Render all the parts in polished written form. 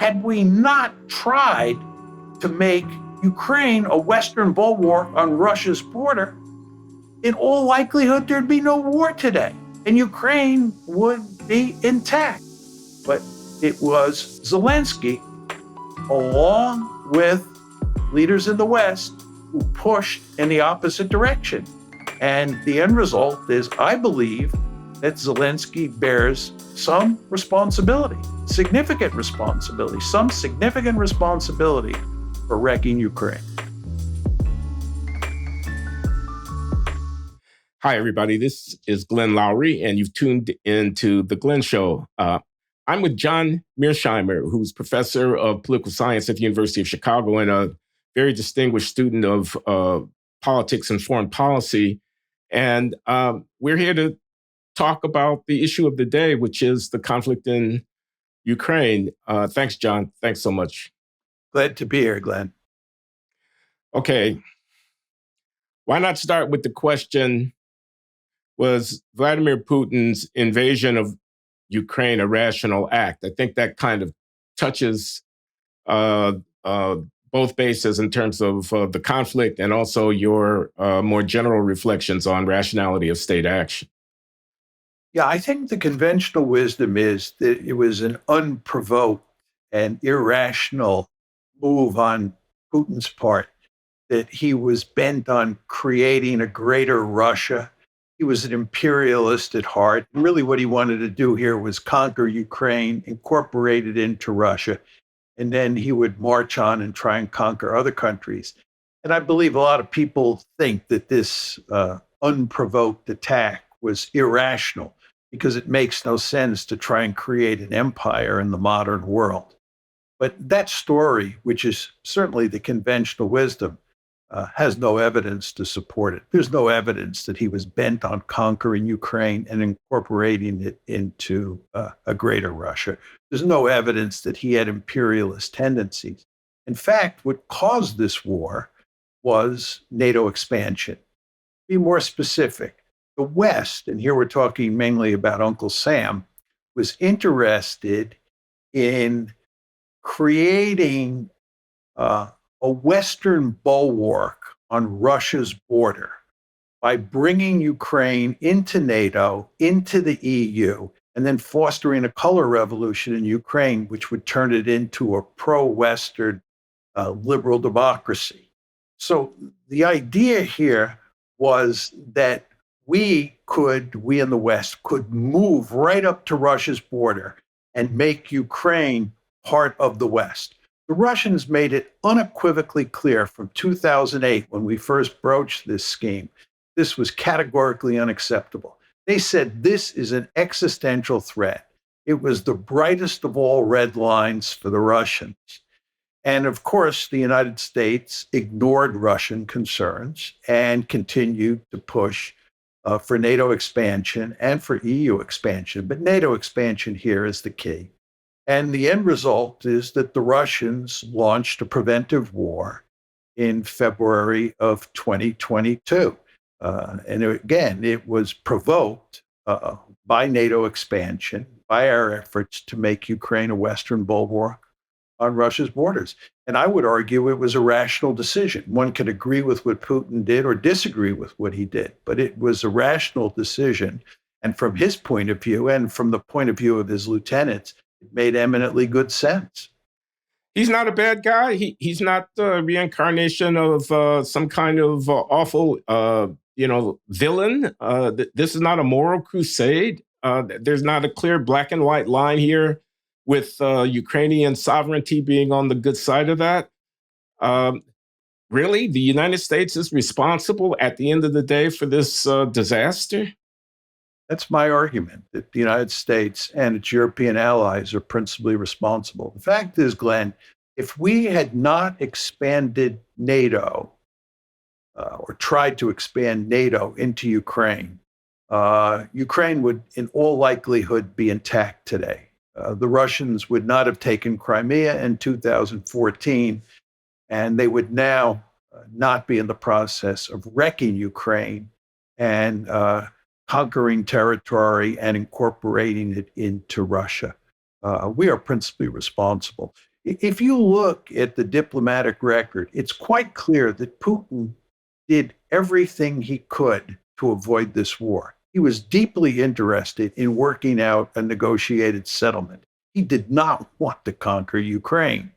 Had we not tried to make Ukraine a Western bulwark on Russia's border, in all likelihood, there'd be no war today, and Ukraine would be intact. But it was Zelensky, along with leaders in the West, who pushed in the opposite direction. And the end result is, I believe, that Zelensky bears some responsibility, some significant responsibility for wrecking Ukraine. Hi, everybody. This is Glenn Loury, and you've tuned into The Glenn Show. I'm with John Mearsheimer, who's professor of political science at the University of Chicago and a very distinguished student of politics and foreign policy. And we're here to talk about the issue of the day, which is the conflict in Ukraine. Thanks, John. Thanks so much. Glad to be here, Glenn. Okay. Why not start with the question, was Vladimir Putin's invasion of Ukraine a rational act? I think that kind of touches both bases in terms of the conflict and also your more general reflections on rationality of state action. Yeah, I think the conventional wisdom is that it was an unprovoked and irrational move on Putin's part, that he was bent on creating a greater Russia. He was an imperialist at heart. And really what he wanted to do here was conquer Ukraine, incorporate it into Russia, and then he would march on and try and conquer other countries. And I believe a lot of people think that this unprovoked attack was irrational, because it makes no sense to try and create an empire in the modern world. But that story, which is certainly the conventional wisdom, has no evidence to support it. There's no evidence that he was bent on conquering Ukraine and incorporating it into a greater Russia. There's no evidence that he had imperialist tendencies. In fact, what caused this war was NATO expansion. Be more specific. The West, and here we're talking mainly about Uncle Sam, was interested in creating a Western bulwark on Russia's border by bringing Ukraine into NATO, into the EU, and then fostering a color revolution in Ukraine, which would turn it into a pro-Western liberal democracy. So the idea here was that we in the West could move right up to Russia's border and make Ukraine part of the West. The Russians made it unequivocally clear from 2008, when we first broached this scheme, this was categorically unacceptable. They said this is an existential threat. It was the brightest of all red lines for the Russians. And of course, the United States ignored Russian concerns and continued to push for NATO expansion and for EU expansion. But NATO expansion here is the key. And the end result is that the Russians launched a preventive war in February of 2022. And again, it was provoked by NATO expansion, by our efforts to make Ukraine a Western bulwark on Russia's borders. And I would argue it was a rational decision. One could agree with what Putin did or disagree with what he did, but it was a rational decision. And from his point of view, and from the point of view of his lieutenants, it made eminently good sense. He's not a bad guy. He's not the reincarnation of some kind of awful, villain. This is not a moral crusade. There's not a clear black and white line here with Ukrainian sovereignty being on the good side of that. Really, the United States is responsible at the end of the day for this disaster? That's my argument, that the United States and its European allies are principally responsible. The fact is, Glenn, if we had not expanded NATO or tried to expand NATO into Ukraine, Ukraine would in all likelihood be intact today. The Russians would not have taken Crimea in 2014, and they would now not be in the process of wrecking Ukraine and conquering territory and incorporating it into Russia. We are principally responsible. If you look at the diplomatic record, it's quite clear that Putin did everything he could to avoid this war. He was deeply interested in working out a negotiated settlement. He did not want to conquer Ukraine,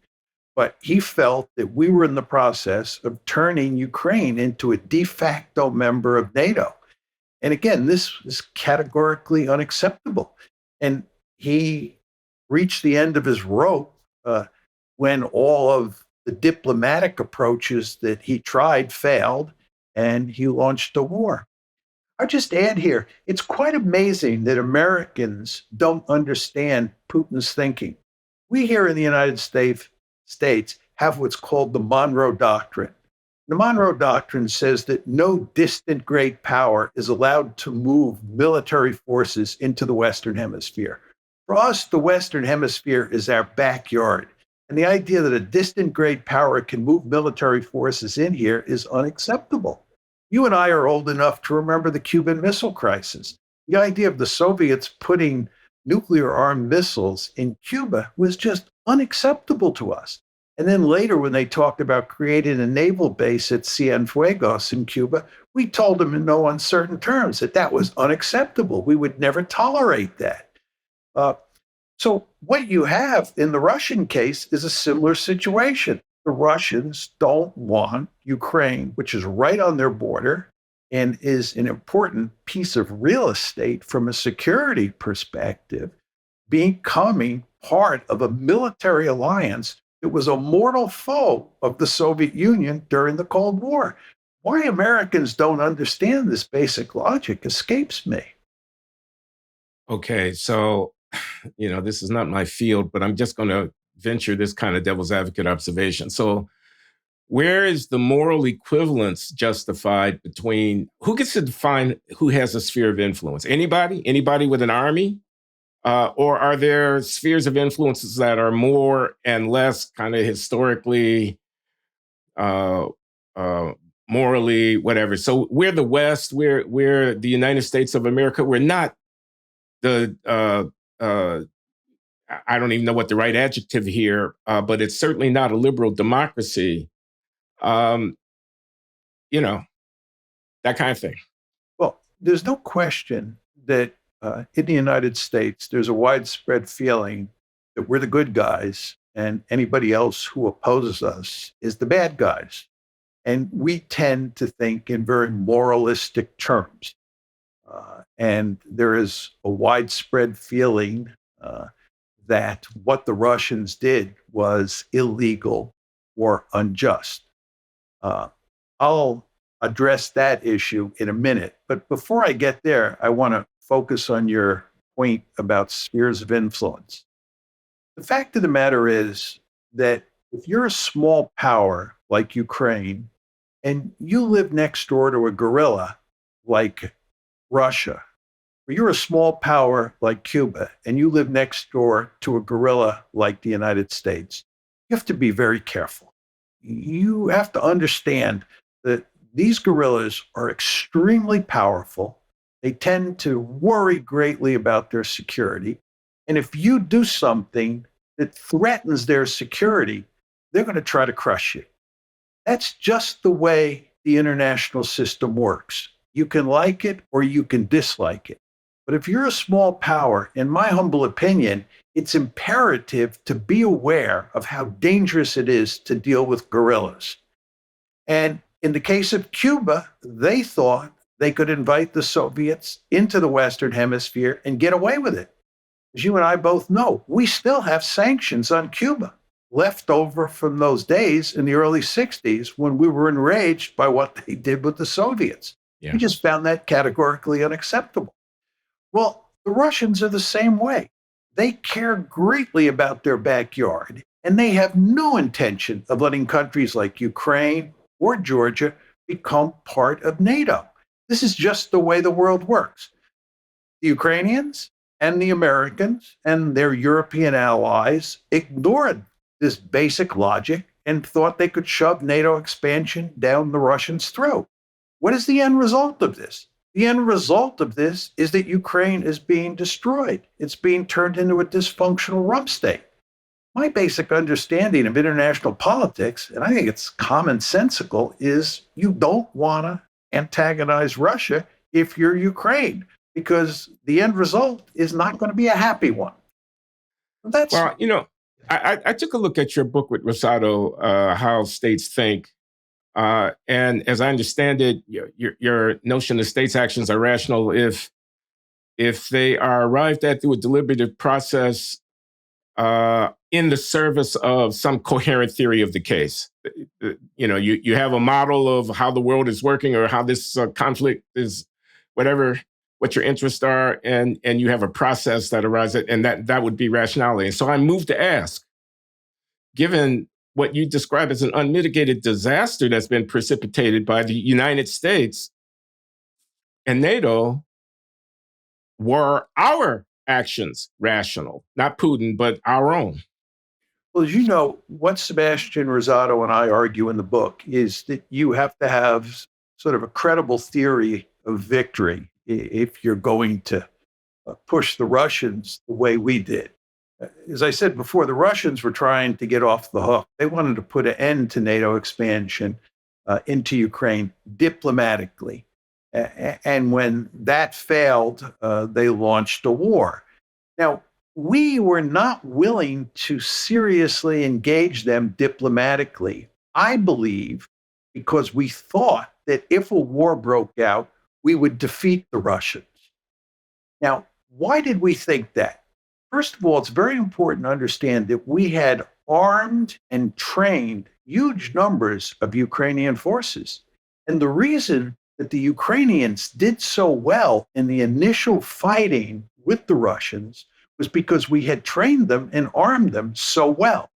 but he felt that we were in the process of turning Ukraine into a de facto member of NATO. And again, this is categorically unacceptable. And he reached the end of his rope when all of the diplomatic approaches that he tried failed and he launched a war. I'll just add here, it's quite amazing that Americans don't understand Putin's thinking. We here in the States have what's called the Monroe Doctrine. The Monroe Doctrine says that no distant great power is allowed to move military forces into the Western Hemisphere. For us, the Western Hemisphere is our backyard. And the idea that a distant great power can move military forces in here is unacceptable. You and I are old enough to remember the Cuban Missile Crisis. The idea of the Soviets putting nuclear armed missiles in Cuba was just unacceptable to us. And then later, when they talked about creating a naval base at Cienfuegos in Cuba, we told them in no uncertain terms that that was unacceptable. We would never tolerate that. So what you have in the Russian case is a similar situation. The Russians don't want Ukraine, which is right on their border and is an important piece of real estate from a security perspective, becoming part of a military alliance that was a mortal foe of the Soviet Union during the Cold War. Why Americans don't understand this basic logic escapes me. Okay, so, this is not my field, but I'm just going to venture this kind of devil's advocate observation. So, where is the moral equivalence justified between who gets to define who has a sphere of influence? Anybody? Anybody with an army? Or are there spheres of influences that are more and less kind of historically, uh, morally, whatever? So we're the West, we're the United States of America. We're not the, I don't even know what the right adjective here, but it's certainly not a liberal democracy. Um, you know, that kind of thing. Well, there's no question that in the United States, there's a widespread feeling that we're the good guys and anybody else who opposes us is the bad guys. And we tend to think in very moralistic terms. And there is a widespread feeling that what the Russians did was illegal or unjust. I'll address that issue in a minute. But before I get there, I want to focus on your point about spheres of influence. The fact of the matter is that if you're a small power like Ukraine and you live next door to a gorilla like Russia, or you're a small power like Cuba and you live next door to a gorilla like the United States, you have to be very careful. You have to understand that these gorillas are extremely powerful. They tend to worry greatly about their security. And if you do something that threatens their security, they're going to try to crush you. That's just the way the international system works. You can like it or you can dislike it. But if you're a small power, in my humble opinion, it's imperative to be aware of how dangerous it is to deal with gorillas. And in the case of Cuba, they thought they could invite the Soviets into the Western Hemisphere and get away with it. As you and I both know, we still have sanctions on Cuba left over from those days in the early 60s when we were enraged by what they did with the Soviets. Yeah. We just found that categorically unacceptable. Well, the Russians are the same way. They care greatly about their backyard, and they have no intention of letting countries like Ukraine or Georgia become part of NATO. This is just the way the world works. The Ukrainians and the Americans and their European allies ignored this basic logic and thought they could shove NATO expansion down the Russians' throat. What is the end result of this? The end result of this is that Ukraine is being destroyed. It's being turned into a dysfunctional rump state. my basic understanding of international politics, and I think it's commonsensical, is you don't want to antagonize Russia if you're Ukraine, because the end result is not going to be a happy one. That's Well, I took a look at your book with Rosado, How States Think. And as I understand it, your notion of states' actions are rational if they are arrived at through a deliberative process in the service of some coherent theory of the case. You have a model of how the world is working or how this conflict is, what your interests are, and you have a process that arises, and that would be rationality. And so I'm moved to ask, given what you describe as an unmitigated disaster that's been precipitated by the United States and NATO, were our actions rational? Not Putin, but our own. Well, as you know, what Sebastian Rosado and I argue in the book is that you have to have sort of a credible theory of victory if you're going to push the Russians the way we did. As I said before, the Russians were trying to get off the hook. They wanted to put an end to NATO expansion into Ukraine diplomatically. And when that failed, they launched a war. Now, we were not willing to seriously engage them diplomatically, I believe, because we thought that if a war broke out, we would defeat the Russians. Now, why did we think that? First of all, it's very important to understand that we had armed and trained huge numbers of Ukrainian forces. And the reason that the Ukrainians did so well in the initial fighting with the Russians was because we had trained them and armed them so well.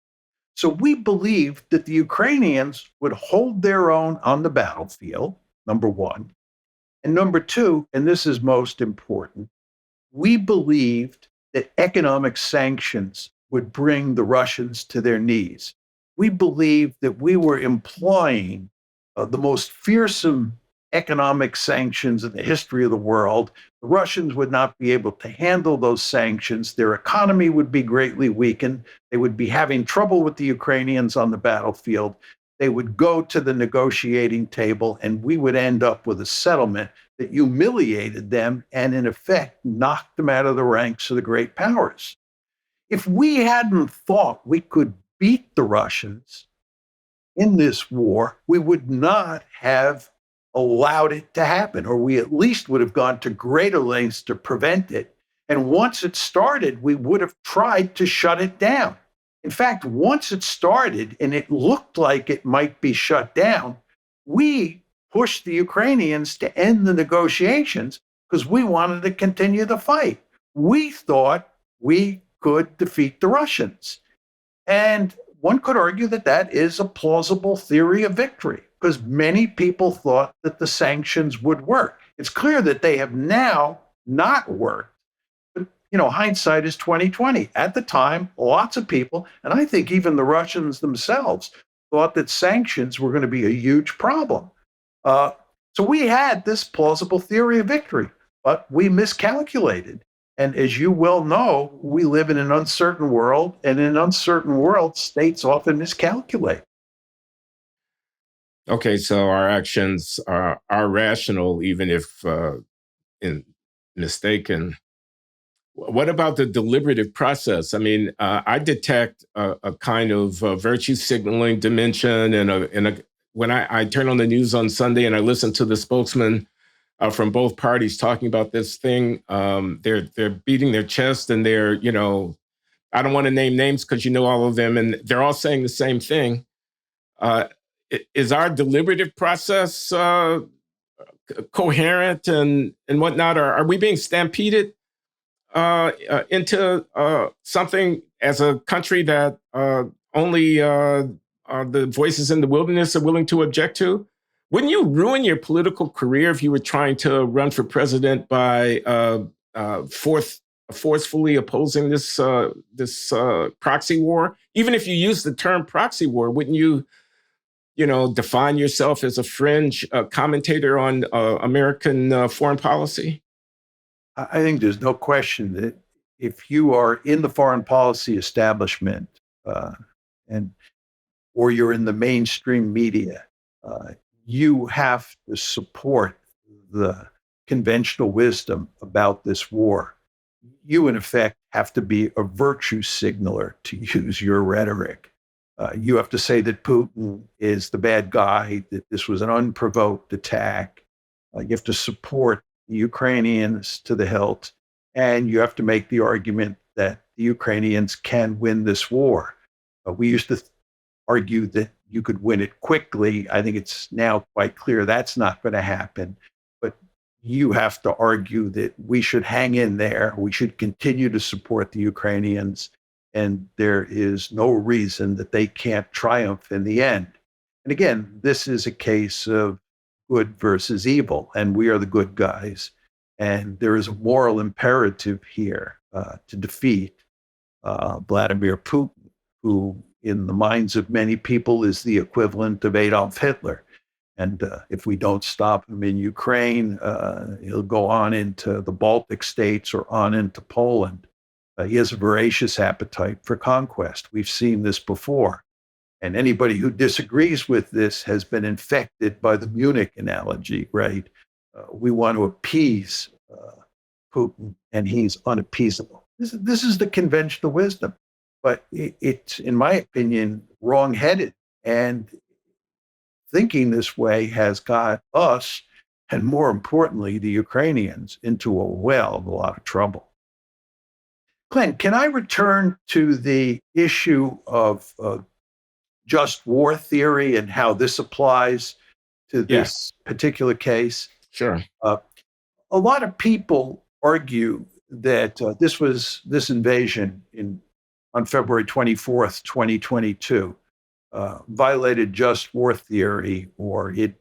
So we believed that the Ukrainians would hold their own on the battlefield, number one. And number two, and this is most important, we believed that economic sanctions would bring the Russians to their knees. We believed that we were employing the most fearsome economic sanctions in the history of the world. The Russians would not be able to handle those sanctions. Their economy would be greatly weakened. They would be having trouble with the Ukrainians on the battlefield. They would go to the negotiating table, and we would end up with a settlement that humiliated them and, in effect, knocked them out of the ranks of the great powers. If we hadn't thought we could beat the Russians in this war, we would not have allowed it to happen, or we at least would have gone to greater lengths to prevent it. And once it started, we would have tried to shut it down. In fact, once it started and it looked like it might be shut down, we pushed the Ukrainians to end the negotiations because we wanted to continue the fight. We thought we could defeat the Russians. And one could argue that that is a plausible theory of victory because many people thought that the sanctions would work. It's clear that they have now not worked. But, hindsight is 2020. At the time, lots of people, and I think even the Russians themselves, thought that sanctions were going to be a huge problem. So we had this plausible theory of victory, but we miscalculated. And as you well know, we live in an uncertain world, and in an uncertain world, states often miscalculate. Okay, so our actions are rational, even if mistaken. What about the deliberative process? I mean, I detect a kind of virtue signaling dimension, and when I turn on the news on Sunday and I listen to the spokesman from both parties talking about this thing, they're beating their chest, and they're, I don't want to name names because you know all of them, and they're all saying the same thing. Is our deliberative process coherent and whatnot? Are we being stampeded into something as a country that only the voices in the wilderness are willing to object to? Wouldn't you ruin your political career if you were trying to run for president by forcefully opposing this proxy war? Even if you use the term proxy war, wouldn't you, define yourself as a fringe commentator on American foreign policy? I think there's no question that if you are in the foreign policy establishment, and or you're in the mainstream media, uh, you have to support the conventional wisdom about this war. You, in effect, have to be a virtue signaler, to use your rhetoric. You have to say that Putin is the bad guy, that this was an unprovoked attack. You have to support the Ukrainians to the hilt, and you have to make the argument that the Ukrainians can win this war. We used to argue that you could win it quickly. I think it's now quite clear that's not going to happen. But you have to argue that we should hang in there. We should continue to support the Ukrainians. And there is no reason that they can't triumph in the end. And again, this is a case of good versus evil, and we are the good guys. And there is a moral imperative here to defeat Vladimir Putin, who, in the minds of many people, is the equivalent of Adolf Hitler. And if we don't stop him in Ukraine, he'll go on into the Baltic states or on into Poland. He has a voracious appetite for conquest. We've seen this before. And anybody who disagrees with this has been infected by the Munich analogy, right? We want to appease Putin, and he's unappeasable. This is the conventional wisdom, but it's, in my opinion, wrong-headed. And thinking this way has got us, and more importantly, the Ukrainians, into a well of a lot of trouble. Glenn, can I return to the issue of just war theory and how this applies to this particular case? Sure. A lot of people argue that this invasion on February 24th, 2022, violated just war theory, or it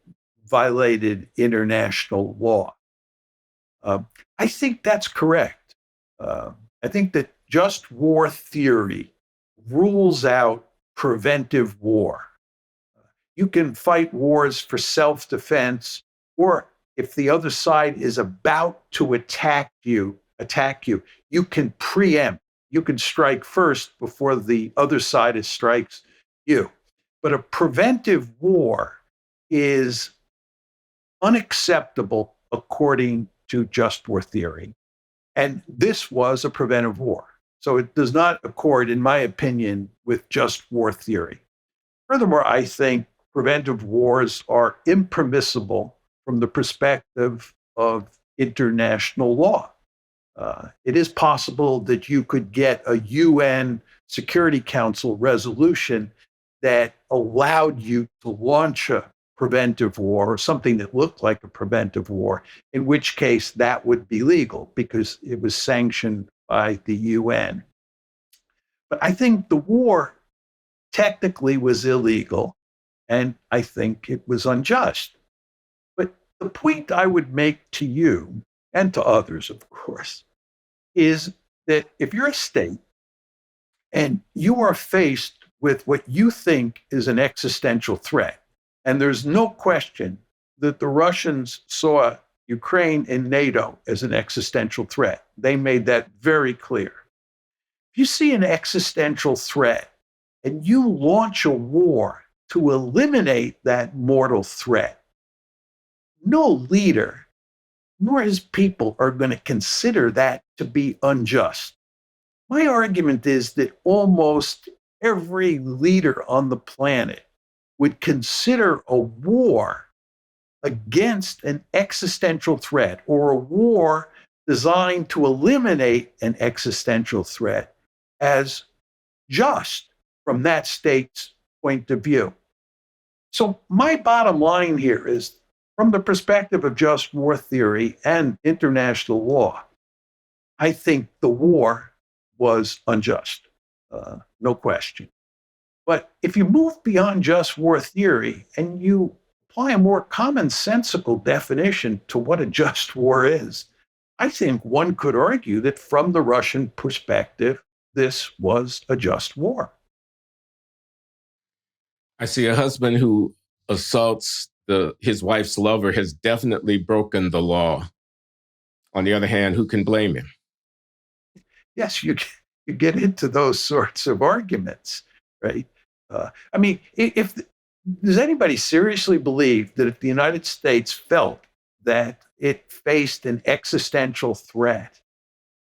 violated international law. I think that's correct. I think that just war theory rules out preventive war. You can fight wars for self-defense, or if the other side is about to attack you, you can preempt. You can strike first before the other side strikes you. But a preventive war is unacceptable according to just war theory. And this was a preventive war. So it does not accord, in my opinion, with just war theory. Furthermore, I think preventive wars are impermissible from the perspective of international law. It is possible that you could get a UN Security Council resolution that allowed you to launch a preventive war, or something that looked like a preventive war, in which case that would be legal because it was sanctioned by the UN. But I think the war technically was illegal, and I think it was unjust. But the point I would make to you, and to others, of course, is that if you're a state and you are faced with what you think is an existential threat, and there's no question that the Russians saw Ukraine and NATO as an existential threat. They made that very clear. If you see an existential threat and you launch a war to eliminate that mortal threat, no leader nor his people are going to consider that to be unjust. My argument is that almost every leader on the planet would consider a war against an existential threat, or a war designed to eliminate an existential threat, as just from that state's point of view. So my bottom line here is, from the perspective of just war theory and international law, I think the war was unjust, no question. But if you move beyond just war theory and you apply a more commonsensical definition to what a just war is, I think one could argue that from the Russian perspective, this was a just war. I see a husband who assaults his wife's lover has definitely broken the law. On the other hand, who can blame him? Yes, you get into those sorts of arguments. right? I mean, if does anybody seriously believe that if the United States felt that it faced an existential threat,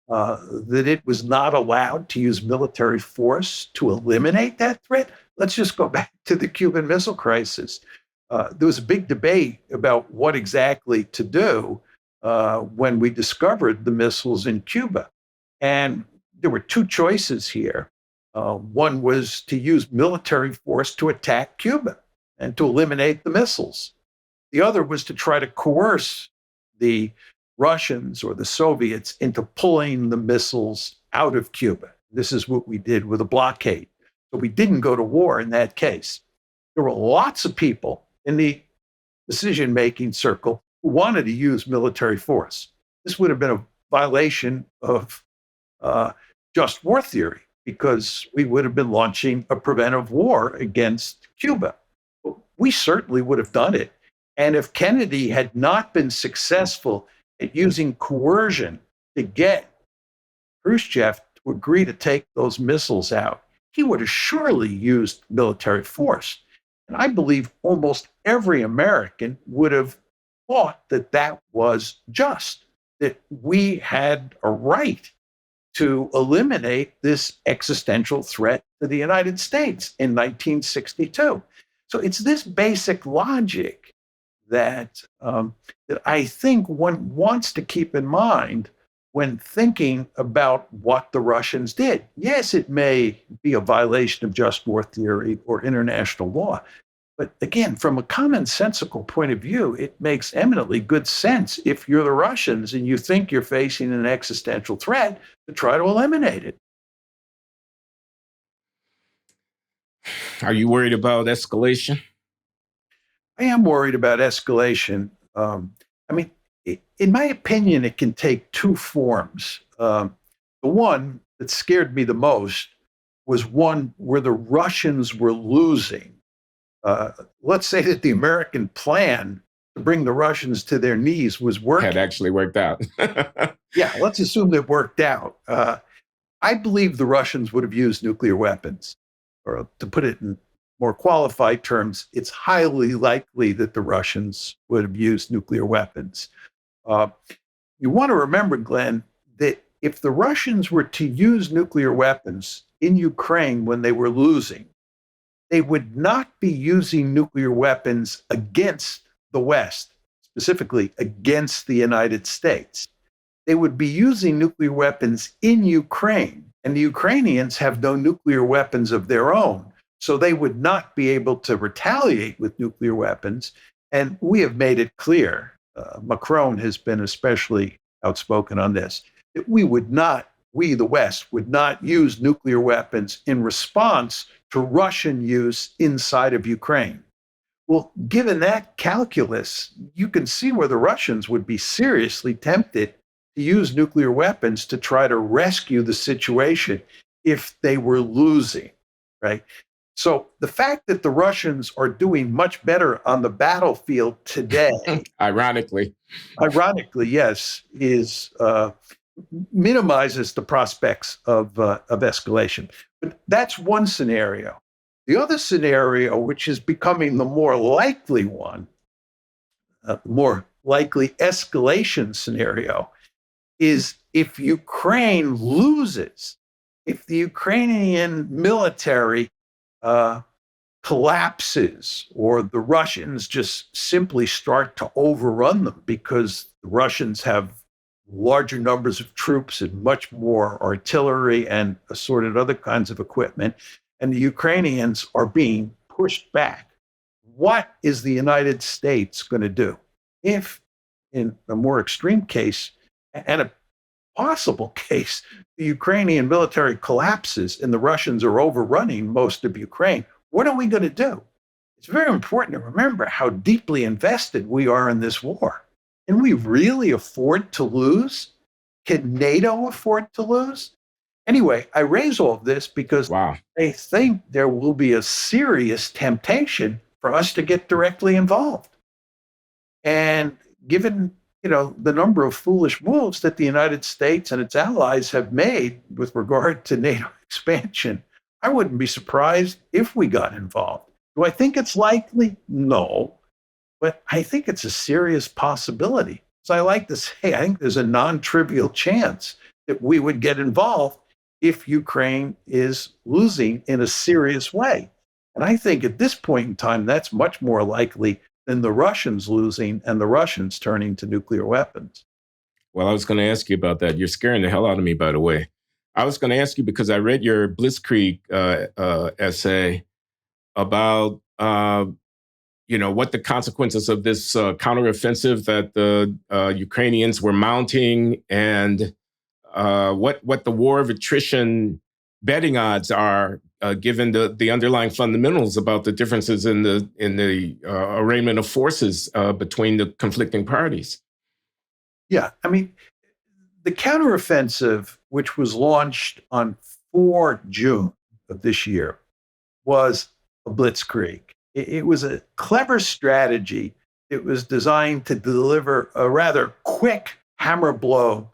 that it was not allowed to use military force to eliminate that threat? Let's just go back to the Cuban Missile Crisis. There was a big debate about what exactly to do when we discovered the missiles in Cuba. And there were two choices here. One was to use military force to attack Cuba and to eliminate the missiles. The other was to try to coerce the Russians or the Soviets into pulling the missiles out of Cuba. This is what we did with a blockade. So we didn't go to war in that case. There were lots of people in the decision making circle who wanted to use military force. This would have been a violation of just war theory because we would have been launching a preventive war against Cuba. We certainly would have done it. And if Kennedy had not been successful at using coercion to get Khrushchev to agree to take those missiles out, he would have surely used military force. And I believe almost every American would have thought that that was just, that we had a right to eliminate this existential threat to the United States in 1962. So it's this basic logic that that I think one wants to keep in mind when thinking about what the Russians did. Yes, it may be a violation of just war theory or international law, but again, from a commonsensical point of view, it makes eminently good sense if you're the Russians and you think you're facing an existential threat to try to eliminate it. Are you worried about escalation? I am worried about escalation. I mean, in my opinion, it can take two forms. The one that scared me the most was one where the Russians were losing. Let's say that the American plan to bring the Russians to their knees was working. Had actually worked out. Yeah, let's assume that worked out. I believe the Russians would have used nuclear weapons. Or to put it in more qualified terms, it's highly likely that the Russians would have used nuclear weapons. You want to remember, Glenn, that if the Russians were to use nuclear weapons in Ukraine when they were losing, they would not be using nuclear weapons against the West, specifically against the United States. They would be using nuclear weapons in Ukraine, and the Ukrainians have no nuclear weapons of their own. So they would not be able to retaliate with nuclear weapons. And we have made it clear, Macron has been especially outspoken on this, that we, the West, would not use nuclear weapons in response to Russian use inside of Ukraine. Well, given that calculus, you can see where the Russians would be seriously tempted to use nuclear weapons to try to rescue the situation if they were losing, right? So the fact that the Russians are doing much better on the battlefield today, ironically, yes, is minimizes the prospects of escalation. But that's one scenario. The other scenario, which is becoming the more likely one, more likely escalation scenario, is if Ukraine loses, if the Ukrainian military collapses, or the Russians just simply start to overrun them because the Russians have larger numbers of troops and much more artillery and assorted other kinds of equipment, and the Ukrainians are being pushed back. What is the United States going to do? If, in a more extreme case, and a possible case, the Ukrainian military collapses and the Russians are overrunning most of Ukraine, what are we going to do? It's very important to remember how deeply invested we are in this war. Can we really afford to lose? Can NATO afford to lose? Anyway, I raise all of this because I think there will be a serious temptation for us to get directly involved. And given the number of foolish moves that the United States and its allies have made with regard to NATO expansion, I wouldn't be surprised if we got involved. Do I think it's likely? No, but I think it's a serious possibility. So I like to say, I think there's a non trivial chance that we would get involved if Ukraine is losing in a serious way. And I think at this point in time, that's much more likely than the Russians losing and the Russians turning to nuclear weapons. Well, I was going to ask you about that. You're scaring the hell out of me, by the way. I was going to ask you because I read your Blitzkrieg essay about what the consequences of this counteroffensive that the Ukrainians were mounting, and what the war of attrition betting odds are, given the underlying fundamentals about the differences in the arraignment of forces between the conflicting parties. Yeah, I mean, the counteroffensive, which was launched on 4 June of this year, was a blitzkrieg. It was a clever strategy. It was designed to deliver a rather quick hammer blow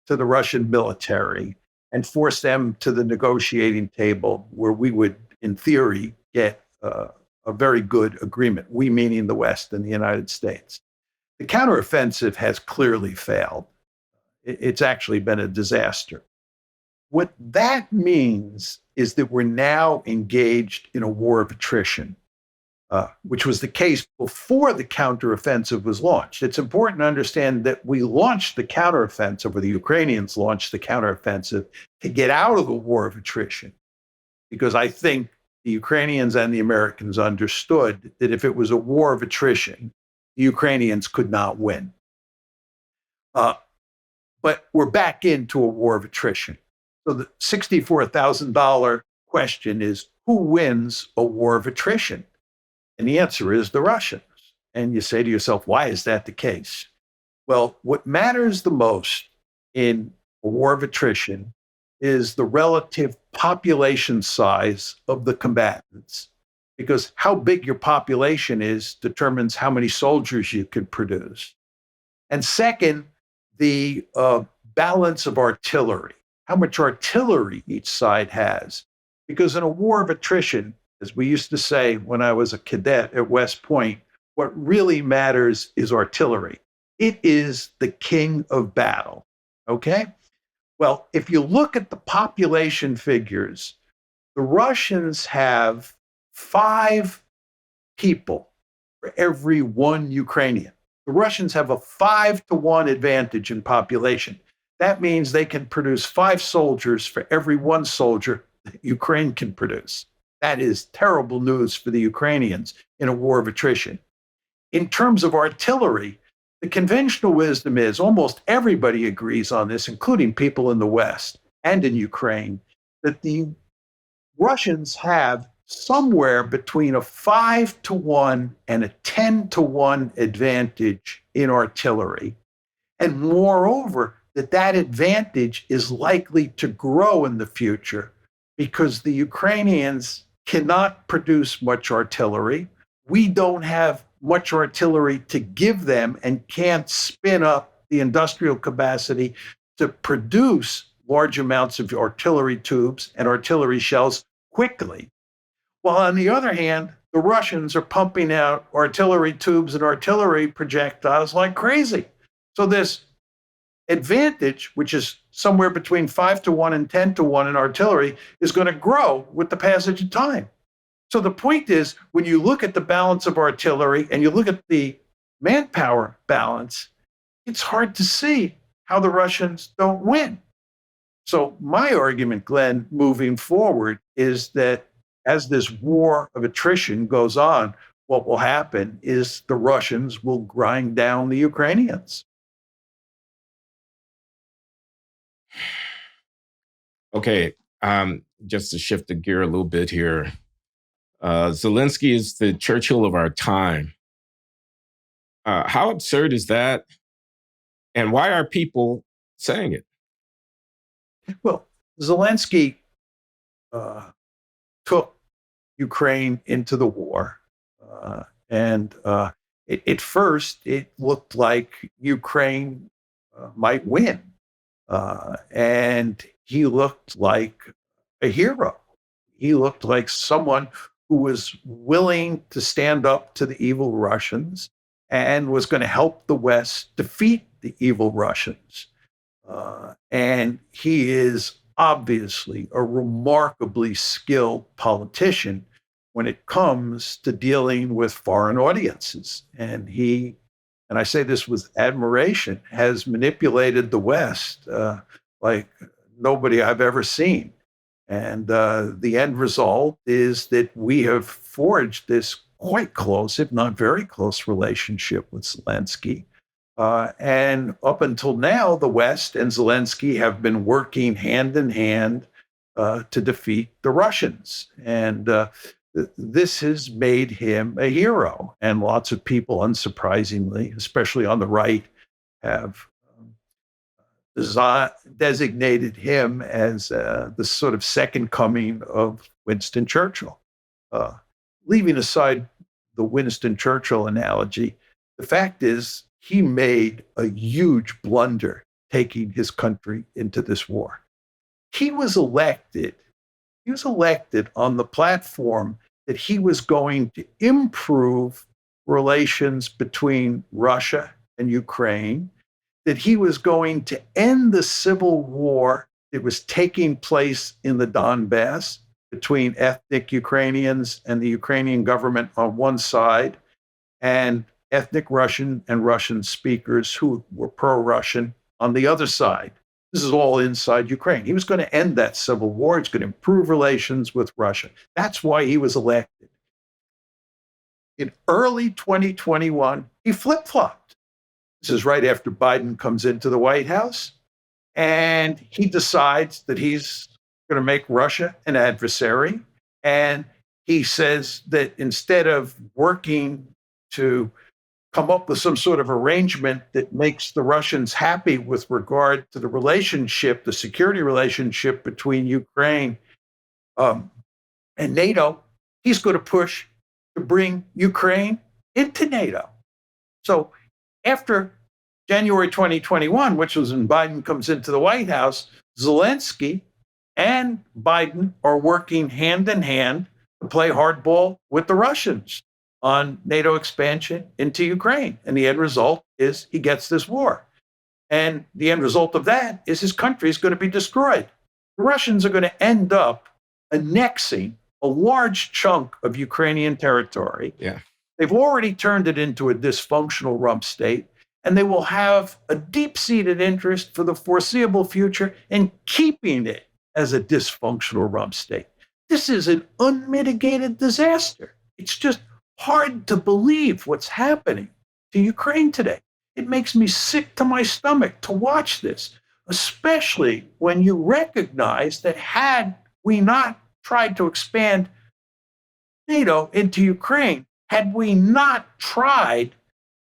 to the Russian military and force them to the negotiating table where we would, in theory, get a very good agreement, we meaning the West and the United States. The counteroffensive has clearly failed. It's actually been a disaster. What that means is that we're now engaged in a war of attrition, which was the case before the counteroffensive was launched. It's important to understand that we launched the counteroffensive, or the Ukrainians launched the counteroffensive, to get out of the war of attrition, because I think the Ukrainians and the Americans understood that if it was a war of attrition, the Ukrainians could not win. But we're back into a war of attrition. So the $64,000 question is, who wins a war of attrition? And the answer is the Russians. And you say to yourself, why is that the case? Well, what matters the most in a war of attrition is the relative population size of the combatants, because how big your population is determines how many soldiers you can produce. And second, the balance of artillery, how much artillery each side has. Because in a war of attrition, as we used to say when I was a cadet at West Point, what really matters is artillery. It is the king of battle. Okay? Well, if you look at the population figures, the Russians have 5 people for every 1 Ukrainian. The Russians have a 5-to-1 advantage in population. That means they can produce 5 soldiers for every 1 soldier that Ukraine can produce. That is terrible news for the Ukrainians in a war of attrition. In terms of artillery, the conventional wisdom is almost everybody agrees on this, including people in the West and in Ukraine, that the Russians have somewhere between a 5-to-1 and a 10-to-1 advantage in artillery. And moreover, that advantage is likely to grow in the future because the Ukrainians cannot produce much artillery. We don't have much artillery to give them and can't spin up the industrial capacity to produce large amounts of artillery tubes and artillery shells quickly. While on the other hand, the Russians are pumping out artillery tubes and artillery projectiles like crazy. So this advantage, which is somewhere between 5-to-1 and 10-to-1 in artillery, is going to grow with the passage of time. So the point is, when you look at the balance of artillery and you look at the manpower balance, it's hard to see how the Russians don't win. So my argument, Glenn, moving forward is that as this war of attrition goes on, what will happen is the Russians will grind down the Ukrainians. Okay, just to shift the gear a little bit here. Zelensky is the Churchill of our time. How absurd is that? And why are people saying it? Well, Zelensky took Ukraine into the war. And at first, it looked like Ukraine might win. And he looked like a hero. He looked like someone who was willing to stand up to the evil Russians and was going to help the West defeat the evil Russians. And he is obviously a remarkably skilled politician when it comes to dealing with foreign audiences. And I say this with admiration, has manipulated the West like nobody I've ever seen. And the end result is that we have forged this quite close, if not very close, relationship with Zelensky. And up until now, the West and Zelensky have been working hand in hand to defeat the Russians. And this has made him a hero. And lots of people, unsurprisingly, especially on the right, have designated him as the sort of second coming of Winston Churchill. Leaving aside the Winston Churchill analogy, the fact is he made a huge blunder taking his country into this war. He was elected on the platform that he was going to improve relations between Russia and Ukraine, that he was going to end the civil war that was taking place in the Donbass between ethnic Ukrainians and the Ukrainian government on one side, and ethnic Russian and Russian speakers who were pro-Russian on the other side. This is all inside Ukraine. He was going to end that civil war. He's going to improve relations with Russia. That's why he was elected. In early 2021, he flip-flopped. This is right after Biden comes into the White House, and he decides that he's going to make Russia an adversary. And he says that instead of working to come up with some sort of arrangement that makes the Russians happy with regard to the relationship, the security relationship between Ukraine and NATO, he's going to push to bring Ukraine into NATO. So after January 2021, which was when Biden comes into the White House, Zelensky and Biden are working hand in hand to play hardball with the Russians on NATO expansion into Ukraine. And the end result is he gets this war. And the end result of that is his country is going to be destroyed. The Russians are going to end up annexing a large chunk of Ukrainian territory. Yeah. They've already turned it into a dysfunctional rump state, and they will have a deep-seated interest for the foreseeable future in keeping it as a dysfunctional rump state. This is an unmitigated disaster. It's just hard to believe what's happening to Ukraine today. It makes me sick to my stomach to watch this, especially when you recognize that had we not tried to expand NATO into Ukraine, had we not tried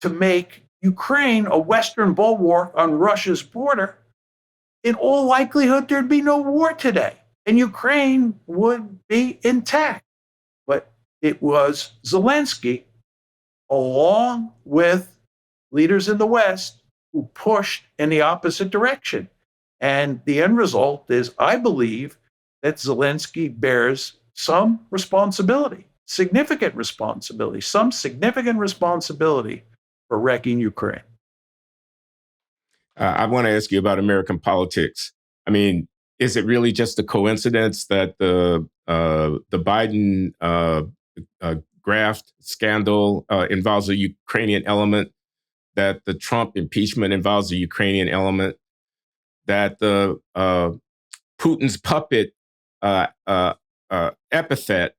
to make Ukraine a Western bulwark on Russia's border, in all likelihood, there'd be no war today, and Ukraine would be intact. But it was Zelensky, along with leaders in the West, who pushed in the opposite direction. And the end result is, I believe, that Zelensky bears some responsibility, significant responsibility for wrecking Ukraine. I want to ask you about American politics. I mean, is it really just a coincidence that the Biden graft scandal involves a Ukrainian element, that the Trump impeachment involves a Ukrainian element, that the Putin's puppet epithet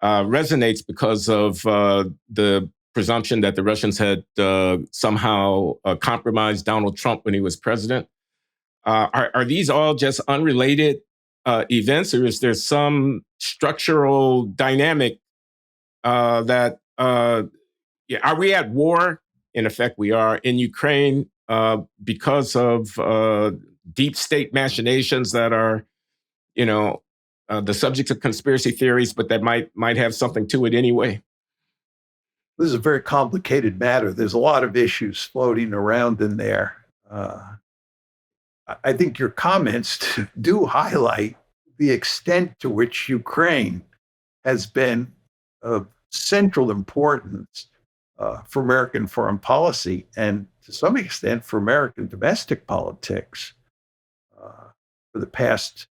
resonates because of the presumption that the Russians had somehow compromised Donald Trump when he was president? Are these all just unrelated events, or is there some structural dynamic that, are we at war? In effect, we are in Ukraine because of deep state machinations that are, the subjects of conspiracy theories, but that might have something to it anyway. This is a very complicated matter. There's a lot of issues floating around in there. I think your comments do highlight the extent to which Ukraine has been of central importance for American foreign policy and to some extent for American domestic politics for the past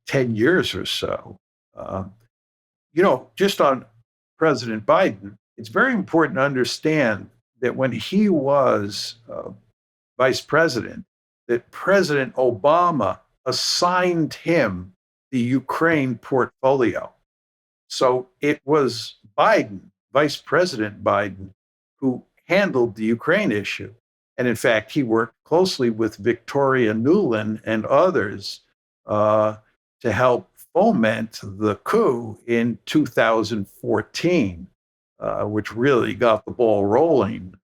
10 years or so. Uh, just on President Biden, it's very important to understand that when he was vice president, that President Obama assigned him the Ukraine portfolio. So it was Biden, Vice President Biden, who handled the Ukraine issue. And in fact, he worked closely with Victoria Nuland and others to help foment the coup in 2014, which really got the ball rolling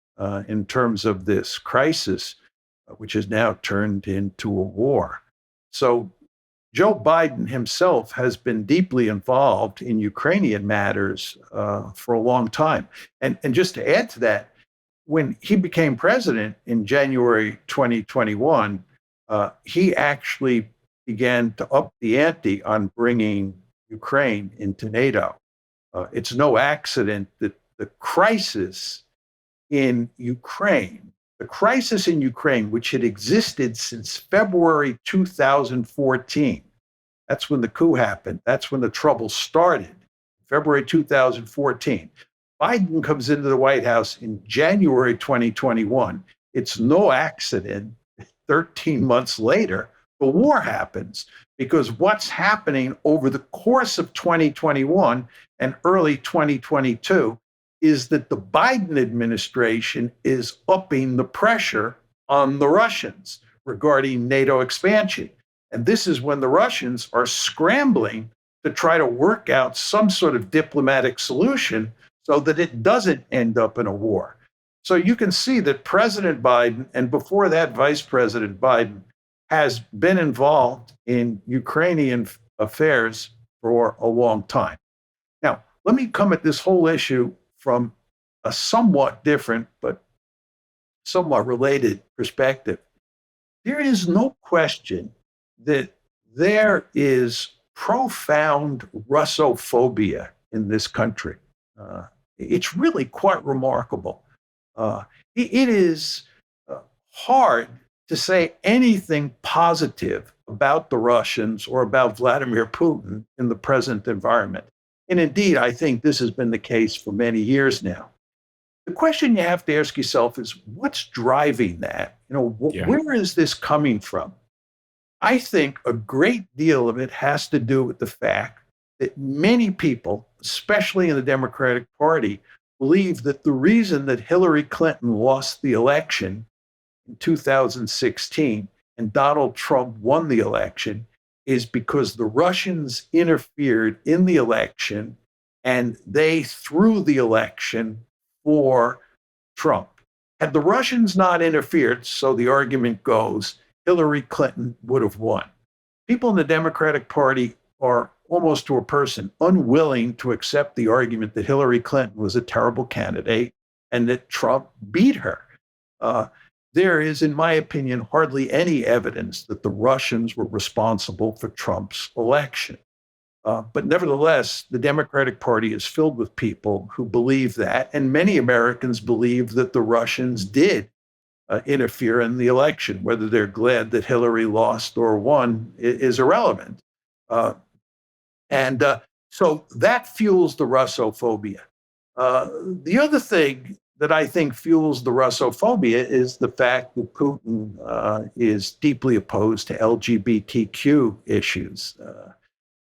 in terms of this crisis, which has now turned into a war. So Joe Biden himself has been deeply involved in Ukrainian matters for a long time. And just to add to that, when he became president in January 2021, he actually began to up the ante on bringing Ukraine into NATO. It's no accident that the crisis in Ukraine, which had existed since February 2014, that's when the coup happened. That's when the trouble started, February 2014. Biden comes into the White House in January 2021. It's no accident 13 months later, the war happens, because what's happening over the course of 2021 and early 2022 is that the Biden administration is upping the pressure on the Russians regarding NATO expansion. And this is when the Russians are scrambling to try to work out some sort of diplomatic solution so that it doesn't end up in a war. So you can see that President Biden, and before that, Vice President Biden, has been involved in Ukrainian affairs for a long time. Now, let me come at this whole issue from a somewhat different but somewhat related perspective. There is no question that there is profound Russophobia in this country. It's really quite remarkable. It is hard to say anything positive about the Russians or about Vladimir Putin in the present environment. And indeed, I think this has been the case for many years now. The question you have to ask yourself is, what's driving that? Where is this coming from? I think a great deal of it has to do with the fact that many people, especially in the Democratic Party, believe that the reason that Hillary Clinton lost the election in 2016 and Donald Trump won the election is because the Russians interfered in the election and they threw the election for Trump. Had the Russians not interfered, so the argument goes, Hillary Clinton would have won. People in the Democratic Party are almost to a person unwilling to accept the argument that Hillary Clinton was a terrible candidate and that Trump beat her. There is, in my opinion, hardly any evidence that the Russians were responsible for Trump's election. But nevertheless, the Democratic Party is filled with people who believe that, and many Americans believe that the Russians did interfere in the election. Whether they're glad that Hillary lost or won is irrelevant. So that fuels the Russophobia. The other thing that I think fuels the Russophobia is the fact that Putin is deeply opposed to LGBTQ issues.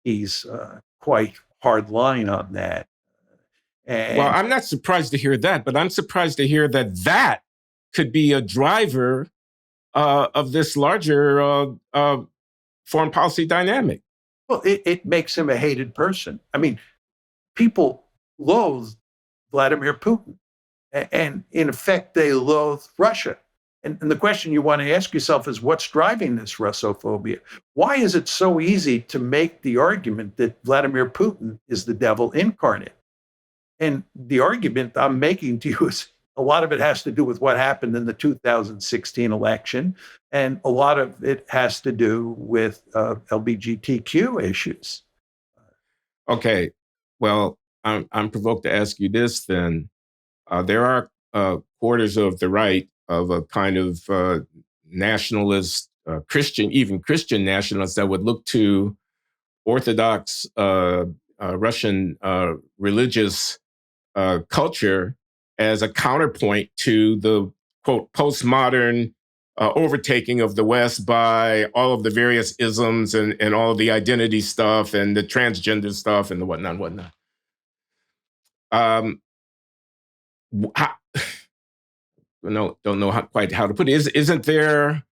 He's quite hard line on that. Well, I'm not surprised to hear that, but I'm surprised to hear that could be a driver of this larger foreign policy dynamic. Well, it makes him a hated person. I mean, people loathe Vladimir Putin. And in effect, they loathe Russia. And the question you want to ask yourself is, what's driving this Russophobia? Why is it so easy to make the argument that Vladimir Putin is the devil incarnate? And the argument I'm making to you is a lot of it has to do with what happened in the 2016 election, and a lot of it has to do with LGBTQ issues. Okay, well, I'm provoked to ask you this then. There are quarters of the right of a kind of nationalist, Christian, even Christian nationalists that would look to Orthodox Russian religious culture as a counterpoint to the, quote, postmodern overtaking of the West by all of the various isms and all of the identity stuff and the transgender stuff and the whatnot. How, don't know quite how to put it. Isn't there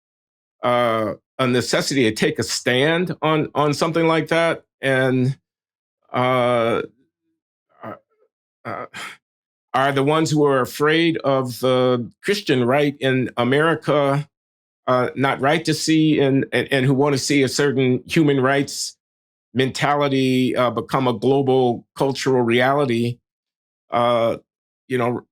a necessity to take a stand on something like that? And uh, uh, are the ones who are afraid of the Christian right in America not right to see and who want to see a certain human rights mentality become a global cultural reality? You know,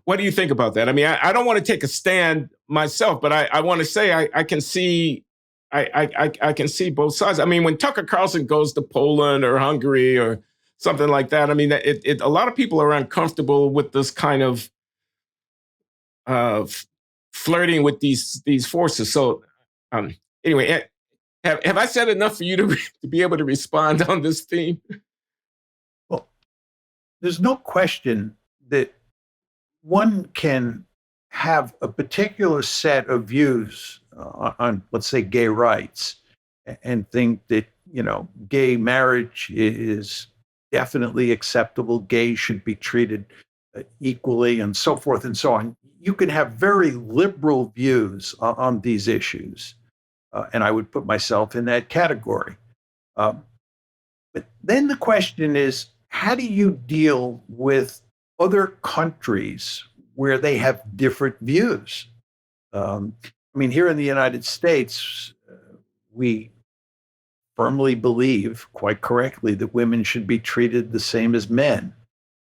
what do you think about that? I mean, I don't want to take a stand myself, but I want to say I can see I can see both sides. I mean, when Tucker Carlson goes to Poland or Hungary or something like that, I mean, a lot of people are uncomfortable with this kind of flirting with these forces. So anyway, have I said enough for you to be able to respond on this theme? Well, there's no question that one can have a particular set of views on, let's say, gay rights, and think that, gay marriage is definitely acceptable, gays should be treated equally, and so forth and so on. You can have very liberal views on these issues, and I would put myself in that category. But then the question is, how do you deal with other countries where they have different views? I mean, here in the United States, we firmly believe, quite correctly, that women should be treated the same as men.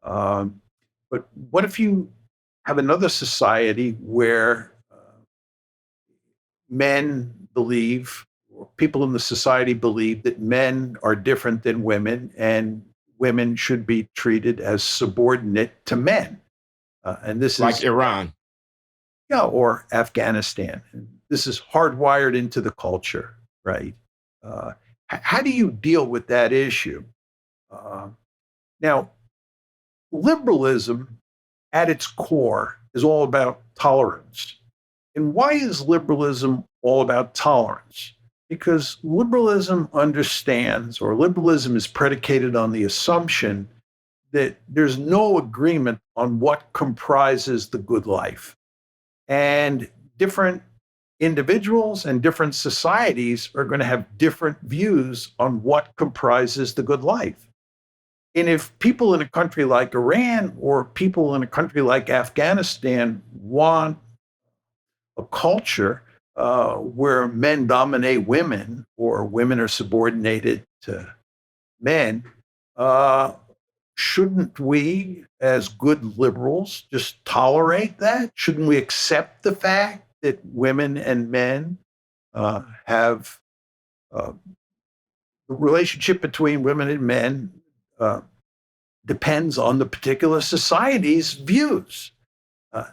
But what if you have another society where men believe, or people in the society believe, that men are different than women and women should be treated as subordinate to men? And this Like is Iran. Yeah, or Afghanistan. This is hardwired into the culture, right? How do you deal with that issue? Uh, Now, liberalism at its core is all about tolerance. And why is liberalism all about tolerance? Because liberalism understands, or liberalism is predicated on the assumption that there's no agreement on what comprises the good life. And different individuals and different societies are going to have different views on what comprises the good life. And if people in a country like Iran or people in a country like Afghanistan want a culture where men dominate women or women are subordinated to men, uh, shouldn't we, as good liberals, just tolerate that? Shouldn't we accept the fact that women and men have the relationship between women and men depends on the particular society's views?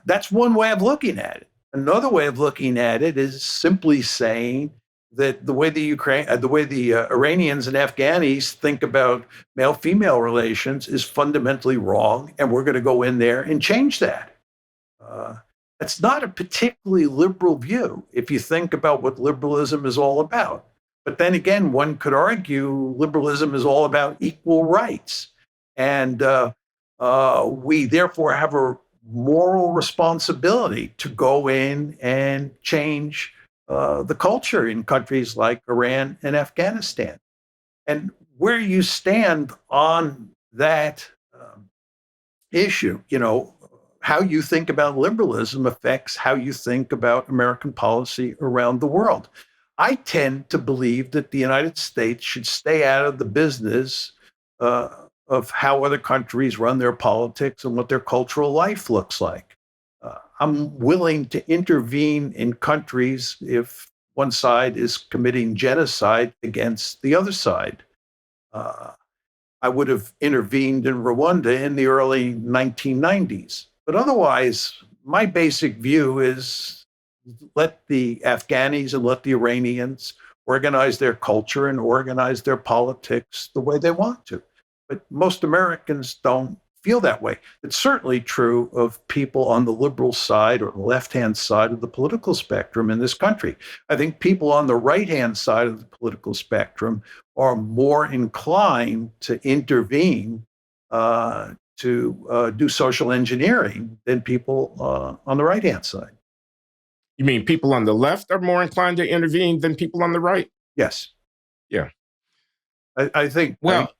That's one way of looking at it. Another way of looking at it is simply saying that the way the Iranians and Afghanis think about male-female relations is fundamentally wrong, and we're going to go in there and change that. Uh, that's not a particularly liberal view if you think about what liberalism is all about. But then again, one could argue liberalism is all about equal rights, and we therefore have a moral responsibility to go in and change the culture in countries like Iran and Afghanistan. And where you stand on that issue, how you think about liberalism affects how you think about American policy around the world. I tend to believe that the United States should stay out of the business of how other countries run their politics and what their cultural life looks like. I'm willing to intervene in countries if one side is committing genocide against the other side. Uh, I would have intervened in Rwanda in the early 1990s. But otherwise, my basic view is let the Afghanis and let the Iranians organize their culture and organize their politics the way they want to. But most Americans don't feel that way. It's certainly true of people on the liberal side or the left-hand side of the political spectrum in this country. I think people on the right-hand side of the political spectrum are more inclined to intervene, to do social engineering than people on the right-hand side. You mean people on the left are more inclined to intervene than people on the right? Yes. Yeah. I think. Well,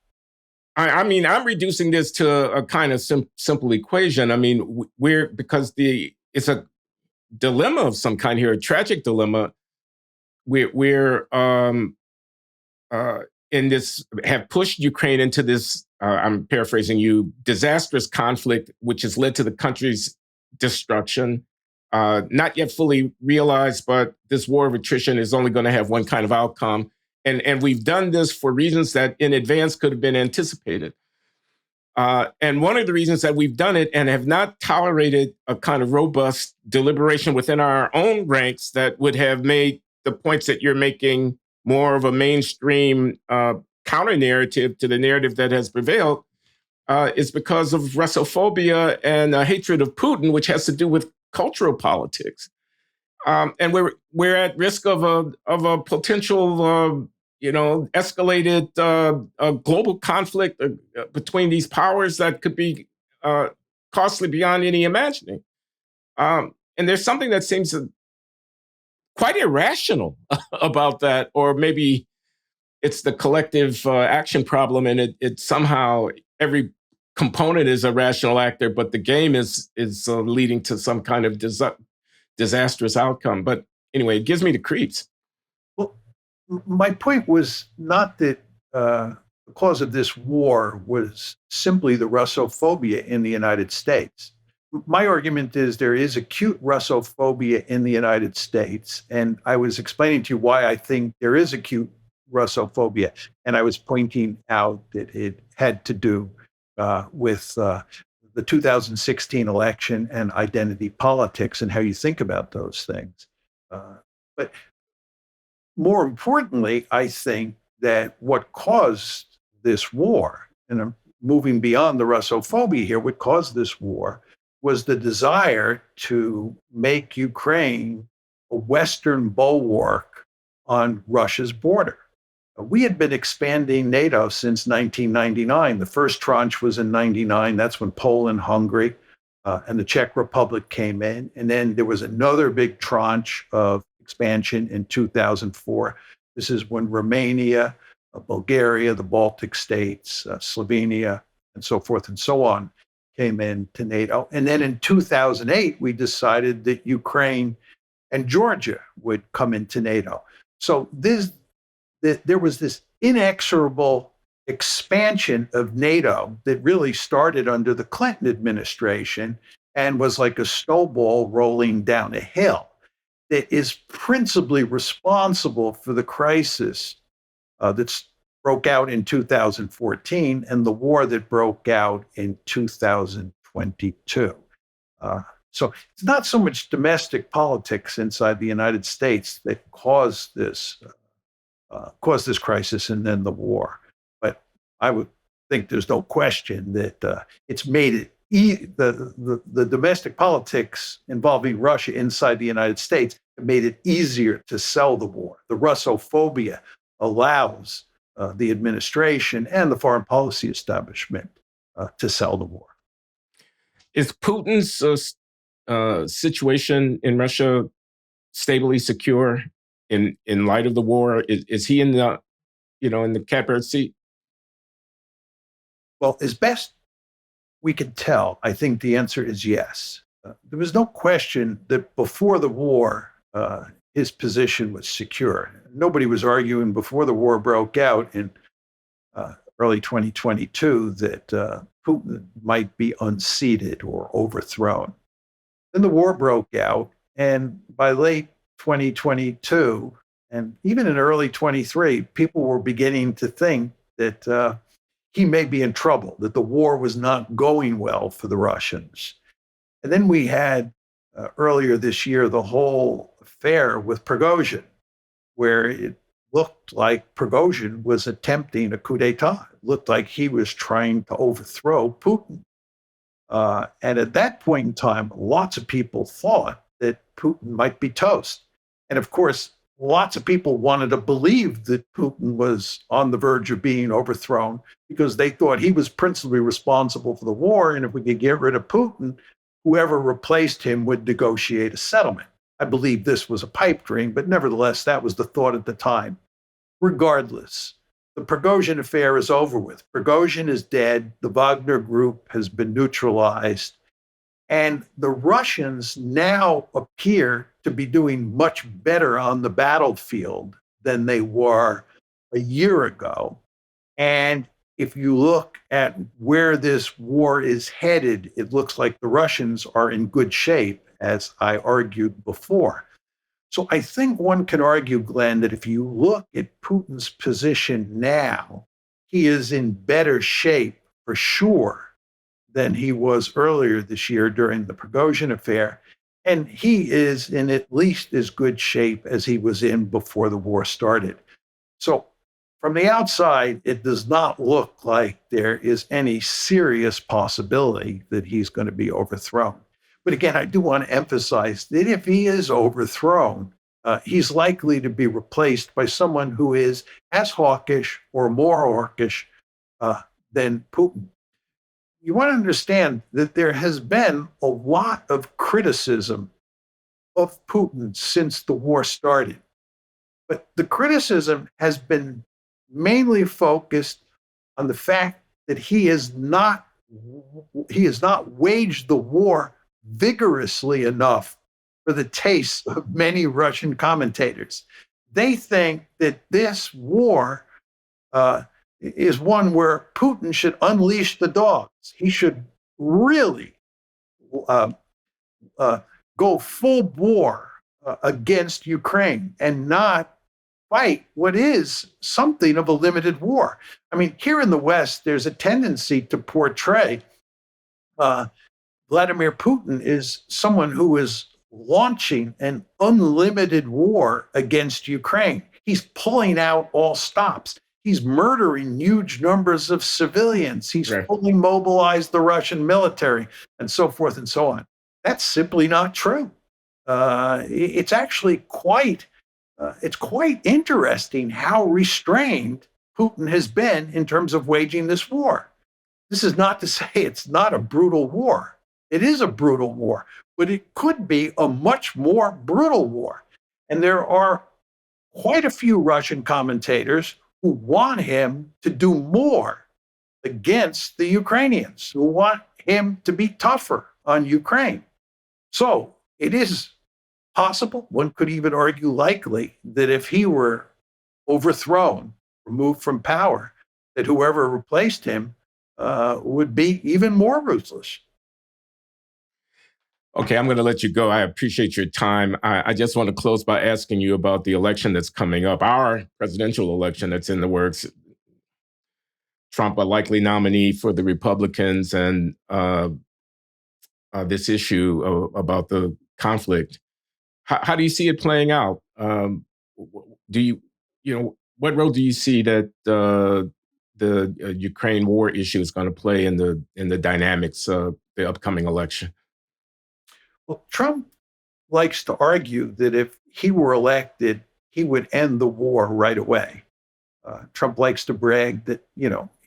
I mean, I'm reducing this to a kind of simple equation. I mean, because it's a dilemma of some kind here, a tragic dilemma. We're in this, have pushed Ukraine into this, I'm paraphrasing you, disastrous conflict, which has led to the country's destruction. Not yet fully realized, but this war of attrition is only going to have one kind of outcome. And we've done this for reasons that in advance could have been anticipated. And one of the reasons that we've done it and have not tolerated a kind of robust deliberation within our own ranks that would have made the points that you're making more of a mainstream counter narrative to the narrative that has prevailed is because of Russophobia and hatred of Putin, which has to do with cultural politics. And we're at risk of a potential escalated global conflict between these powers that could be costly beyond any imagining. And there's something that seems quite irrational about that, or maybe it's the collective action problem, and it somehow every component is a rational actor, but the game is leading to some kind of disastrous outcome. But anyway, it gives me the creeps. Well, my point was not that the cause of this war was simply the Russophobia in the United States. My argument is there is acute Russophobia in the United States, and I was explaining to you why I think there is acute Russophobia, and I was pointing out that it had to do with the 2016 election and identity politics and how you think about those things. But more importantly, I think that what caused this war, and I'm moving beyond the Russophobia here, what caused this war was the desire to make Ukraine a Western bulwark on Russia's border. We had been expanding NATO since 1999. The first tranche was in 99. That's when Poland, Hungary, and the Czech Republic came in. And then there was another big tranche of expansion in 2004. This is when Romania, Bulgaria, the Baltic states, Slovenia, and so forth and so on came into NATO. And then in 2008, we decided that Ukraine and Georgia would come into NATO. So there was this inexorable expansion of NATO that really started under the Clinton administration and was like a snowball rolling down a hill that is principally responsible for the crisis that's broke out in 2014 and the war that broke out in 2022. So it's not so much domestic politics inside the United States that caused this crisis and then the war. But I would think there's no question that it's made it the domestic politics involving Russia inside the United States made it easier to sell the war. The Russophobia allows the administration and the foreign policy establishment to sell the war. Is Putin's situation in Russia stably secure in light of the war? Is he in the catbird seat? Well, as best we can tell, I think the answer is yes. There was no question that before the war, his position was secure. Nobody was arguing before the war broke out in early 2022 that Putin might be unseated or overthrown. Then the war broke out, and by late 2022, and even in early 23, people were beginning to think that he may be in trouble, that the war was not going well for the Russians. And then we had earlier this year the whole affair with Prigozhin, where it looked like Prigozhin was attempting a coup d'etat. It looked like he was trying to overthrow Putin. And at that point in time, lots of people thought that Putin might be toast. And of course, lots of people wanted to believe that Putin was on the verge of being overthrown because they thought he was principally responsible for the war. And if we could get rid of Putin, whoever replaced him would negotiate a settlement. I believe this was a pipe dream, but nevertheless, that was the thought at the time. Regardless, the Prigozhin affair is over with. Prigozhin is dead. The Wagner group has been neutralized. And the Russians now appear to be doing much better on the battlefield than they were a year ago. And if you look at where this war is headed, it looks like the Russians are in good shape, as I argued before. So I think one can argue, Glenn, that if you look at Putin's position now, he is in better shape for sure than he was earlier this year during the Prigozhin affair. And he is in at least as good shape as he was in before the war started. So from the outside, it does not look like there is any serious possibility that he's going to be overthrown. But again, I do want to emphasize that if he is overthrown, he's likely to be replaced by someone who is as hawkish or more hawkish than Putin. You want to understand that there has been a lot of criticism of Putin since the war started. But the criticism has been mainly focused on the fact that he has not waged the war vigorously enough for the taste of many Russian commentators. They think that this war is one where Putin should unleash the dogs. He should really go full bore against Ukraine and not fight what is something of a limited war. I mean, here in the West, there's a tendency to portray Vladimir Putin is someone who is launching an unlimited war against Ukraine. He's pulling out all stops. He's murdering huge numbers of civilians. He's fully mobilized the Russian military and so forth and so on. That's simply not true. It's actually quite interesting how restrained Putin has been in terms of waging this war. This is not to say it's not a brutal war. It is a brutal war, but it could be a much more brutal war. And there are quite a few Russian commentators who want him to do more against the Ukrainians, who want him to be tougher on Ukraine. So it is possible, one could even argue likely, that if he were overthrown, removed from power, that whoever replaced him would be even more ruthless. Okay, I'm going to let you go. I appreciate your time. I just want to close by asking you about the election that's coming up, our presidential election that's in the works. Trump, a likely nominee for the Republicans, and this issue about the conflict. How do you see it playing out? What role do you see that the Ukraine war issue is going to play in the dynamics of the upcoming election? Well, Trump likes to argue that if he were elected, he would end the war right away. Trump likes to brag that,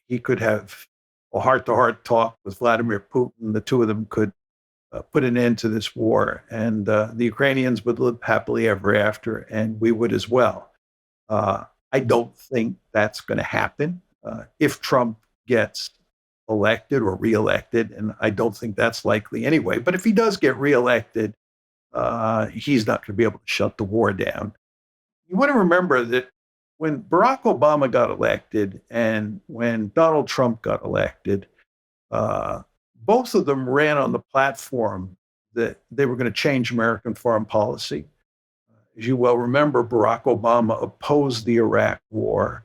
he could have a heart-to-heart talk with Vladimir Putin. The two of them could put an end to this war, and the Ukrainians would live happily ever after, and we would as well. I don't think that's going to happen if Trump gets elected or reelected, and I don't think that's likely anyway. But if he does get reelected, he's not going to be able to shut the war down. You want to remember that when Barack Obama got elected and when Donald Trump got elected, uh, both of them ran on the platform that they were going to change American foreign policy. As you well remember, Barack Obama opposed the Iraq War,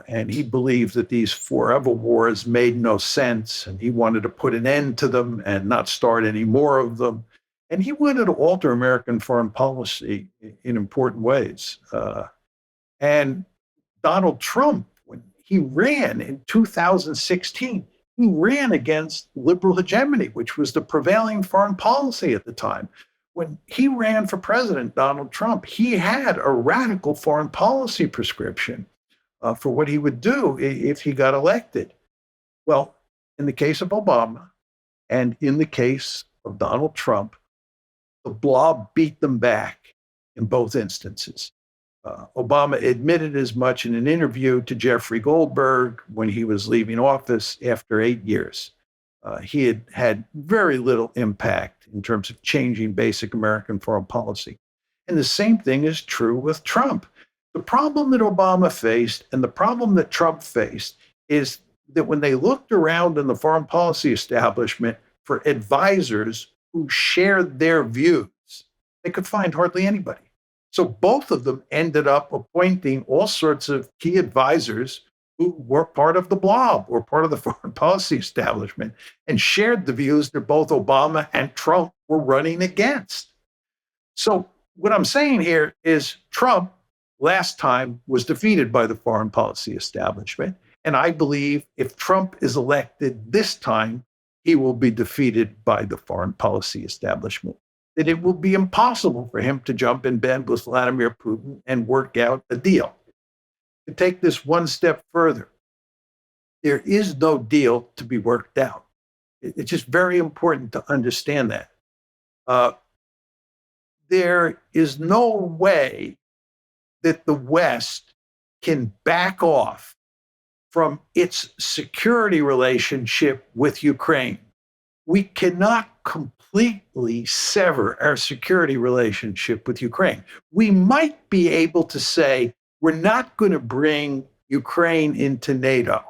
and he believed that these forever wars made no sense, and he wanted to put an end to them and not start any more of them. And he wanted to alter American foreign policy in important ways. And Donald Trump, when he ran in 2016, he ran against liberal hegemony, which was the prevailing foreign policy at the time. When he ran for president, Donald Trump, he had a radical foreign policy prescription for what he would do if he got elected. Well, in the case of Obama and in the case of Donald Trump, the blob beat them back in both instances. Obama admitted as much in an interview to Jeffrey Goldberg when he was leaving office after 8 years. He had had very little impact in terms of changing basic American foreign policy. And the same thing is true with Trump. The problem that Obama faced and the problem that Trump faced is that when they looked around in the foreign policy establishment for advisors who shared their views, they could find hardly anybody. So both of them ended up appointing all sorts of key advisors who were part of the blob or part of the foreign policy establishment and shared the views that both Obama and Trump were running against. So what I'm saying here is Trump last time was defeated by the foreign policy establishment. And I believe if Trump is elected this time, he will be defeated by the foreign policy establishment. That it will be impossible for him to jump in bed with Vladimir Putin and work out a deal. To take this one step further, there is no deal to be worked out. It's just very important to understand that. There is no way that the West can back off from its security relationship with Ukraine. We cannot completely sever our security relationship with Ukraine. We might be able to say, we're not going to bring Ukraine into NATO.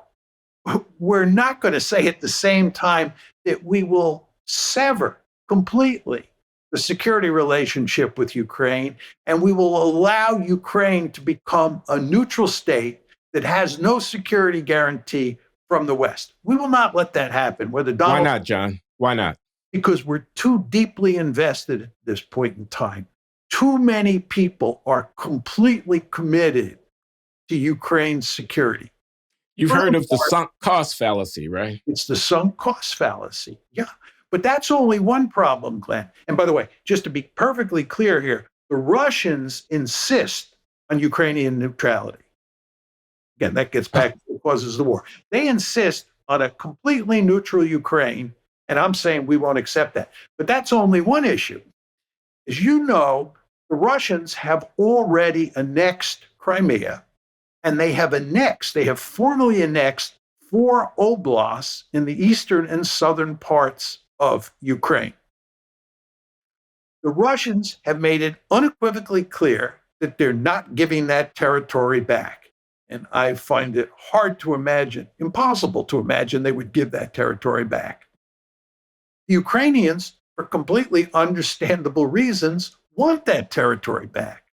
We're not going to say at the same time that we will sever completely the security relationship with Ukraine, and we will allow Ukraine to become a neutral state that has no security guarantee from the West. We will not let that happen. Why not, John? Why not? Because we're too deeply invested at this point in time. Too many people are completely committed to Ukraine's security. You've heard of the sunk cost fallacy, right? It's the sunk cost fallacy. Yeah. But that's only one problem, Glenn. And by the way, just to be perfectly clear here, the Russians insist on Ukrainian neutrality. Again, that gets back to the causes of the war. They insist on a completely neutral Ukraine, and I'm saying we won't accept that. But that's only one issue. As you know, the Russians have already annexed Crimea, and they have formally annexed 4 oblasts in the eastern and southern parts of Ukraine. The Russians have made it unequivocally clear that they're not giving that territory back. And I find it hard to imagine, impossible to imagine they would give that territory back. The Ukrainians, for completely understandable reasons, want that territory back.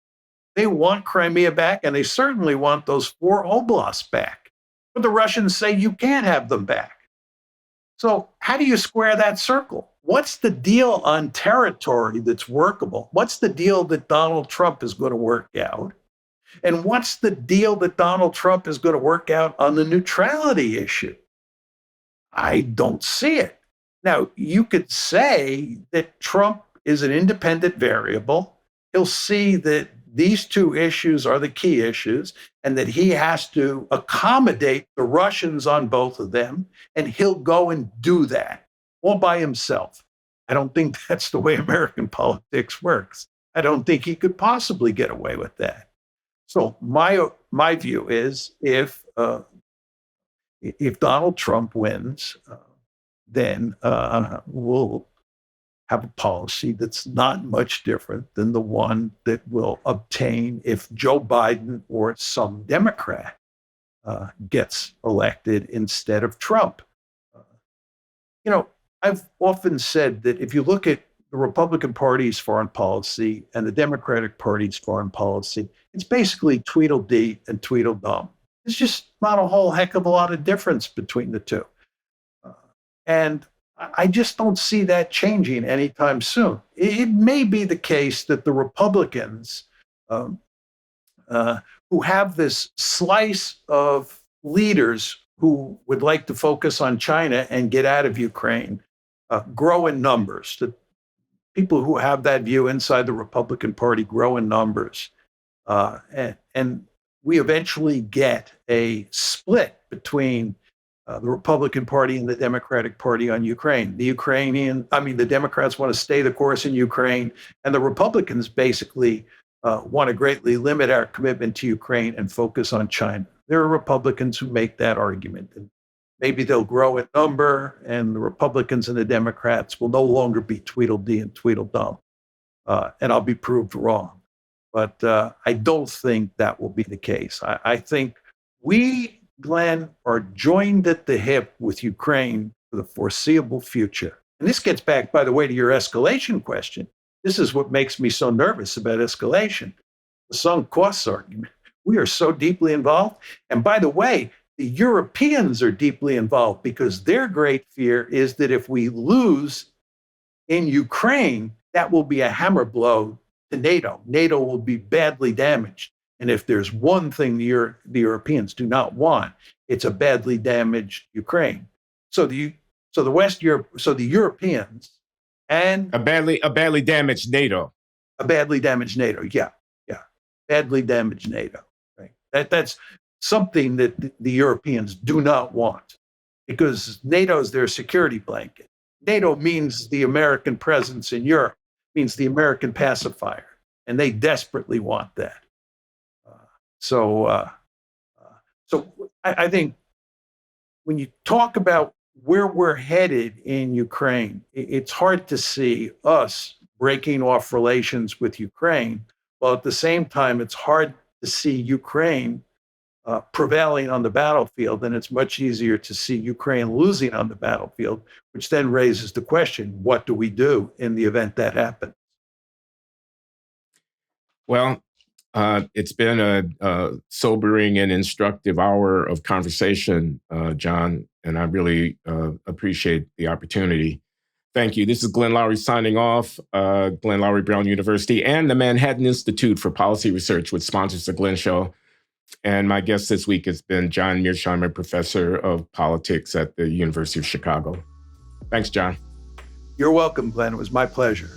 They want Crimea back, and they certainly want those 4 oblasts back. But the Russians say you can't have them back. So how do you square that circle? What's the deal on territory that's workable? What's the deal that Donald Trump is going to work out? And what's the deal that Donald Trump is going to work out on the neutrality issue? I don't see it. Now, you could say that Trump is an independent variable. He'll see that these 2 issues are the key issues and that he has to accommodate the Russians on both of them, and he'll go and do that all by himself. I don't think that's the way American politics works. I don't think he could possibly get away with that. So my view is if Donald Trump wins, then we'll have a policy that's not much different than the one that will obtain if Joe Biden or some Democrat gets elected instead of Trump. Uh, I've often said that if you look at the Republican Party's foreign policy and the Democratic Party's foreign policy, it's basically Tweedledee and Tweedledum. There's just not a whole heck of a lot of difference between the two. And I just don't see that changing anytime soon. It may be the case that the Republicans, who have this slice of leaders who would like to focus on China and get out of Ukraine, grow in numbers. The people who have that view inside the Republican Party grow in numbers. And we eventually get a split between the Republican Party and the Democratic Party on Ukraine. The Democrats want to stay the course in Ukraine, and the Republicans basically want to greatly limit our commitment to Ukraine and focus on China. There are Republicans who make that argument, and maybe they'll grow in number, and the Republicans and the Democrats will no longer be Tweedledee and Tweedledum, and I'll be proved wrong. But I don't think that will be the case. I think we, Glenn, are joined at the hip with Ukraine for the foreseeable future. And this gets back, by the way, to your escalation question. This is what makes me so nervous about escalation, the sunk costs argument. We are so deeply involved. And by the way, the Europeans are deeply involved because their great fear is that if we lose in Ukraine, that will be a hammer blow to NATO. NATO will be badly damaged. And if there's one thing the Europeans do not want, it's a badly damaged Ukraine. So the Europeans and a badly damaged NATO. A badly damaged NATO, yeah, badly damaged NATO. Right. That's something that the Europeans do not want because NATO is their security blanket. NATO means the American presence in Europe, means the American pacifier, and they desperately want that. So I think when you talk about where we're headed in Ukraine, it's hard to see us breaking off relations with Ukraine, while at the same time, it's hard to see Ukraine prevailing on the battlefield, and it's much easier to see Ukraine losing on the battlefield, which then raises the question, what do we do in the event that happens? Well, it's been a sobering and instructive hour of conversation, John, and I really appreciate the opportunity. Thank you. This is Glenn Loury signing off. Glenn Loury, Brown University, and the Manhattan Institute for Policy Research, which sponsors the Glenn Show. And my guest this week has been John Mearsheimer, professor of politics at the University of Chicago. Thanks, John. You're welcome, Glenn. It was my pleasure.